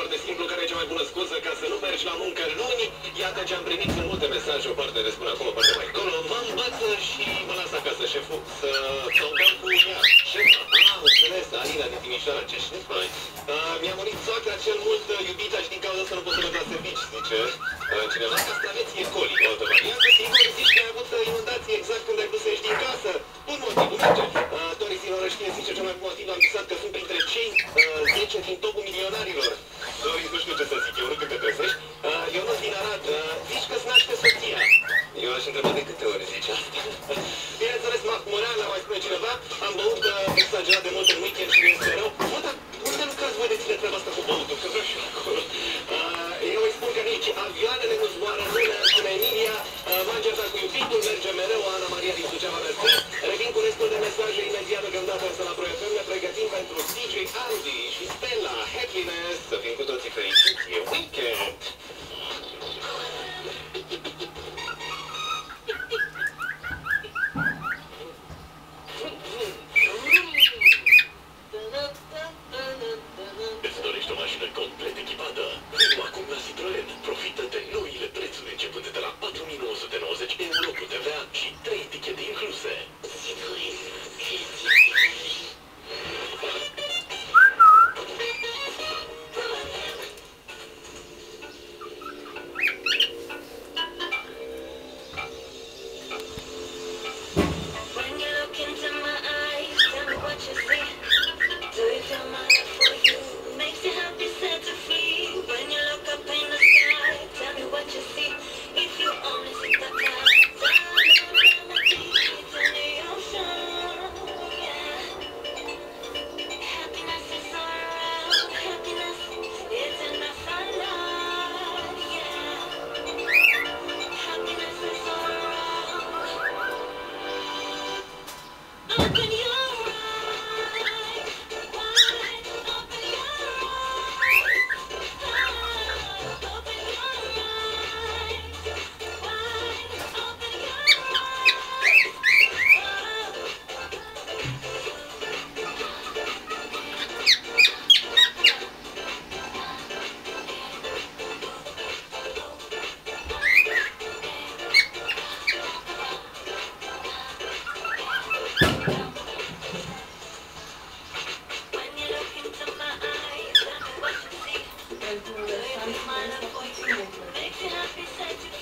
foarte simplu, care e cea mai bună scuză ca să nu mergi la muncă luni. Iată ce am primit, sunt multe mesaje, o parte le spun acum, o parte mai acolo. Mă învăță și mă las acasă șeful să beau cu ea. Șefa, înțeles, Alina din Timișoara, ce șef ai? Mi-a murit soacra cel mult iubita și din cauza asta nu pot să merg la servici, zice cineva. Castraveți e coli, o altă variantă. Sigur, zici că ai avut inundații exact când ai vrut să ieși din casă. Bun motivul, merge. Tori Silorăștine zice cel mai bun motiv, am visat că sunt printre cei 10 din topul milionarilor. Doris, nu știu ce să zic, eu nu cred că trezești. Ionuț din Arad, zici că-ți naște soția. Eu aș întreba de câte ori zici asta. Bineînțeles, Morean, mai spune cineva, am băut exagerat de mult în weekend și mi-este rău. Mă, dar unde lucrați voi de ține treaba asta cu băutul? Că vreau și eu acolo. Eu îi spun că nici avioanele nu zboară, nu spune Emilia. M-a încercat cu iubitul, merge mereu, Ana Maria din Suceava merge. Revin cu restul de mesaje imediat deocamdată însă la Pro FM. Ne pregătim pentru DJ Andy și Stella. Happiness, să fim cu toții fericiți, e weekend. Îți dorești o mașină complet echipată? Vino acum la Citroen. Profită de noile prețuri începând de la 4.990 euro cu TVA și 3 etichete incluse. Citroen.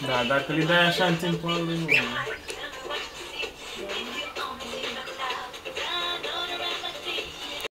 Da, dacă le dai așa în timpul lui, nu.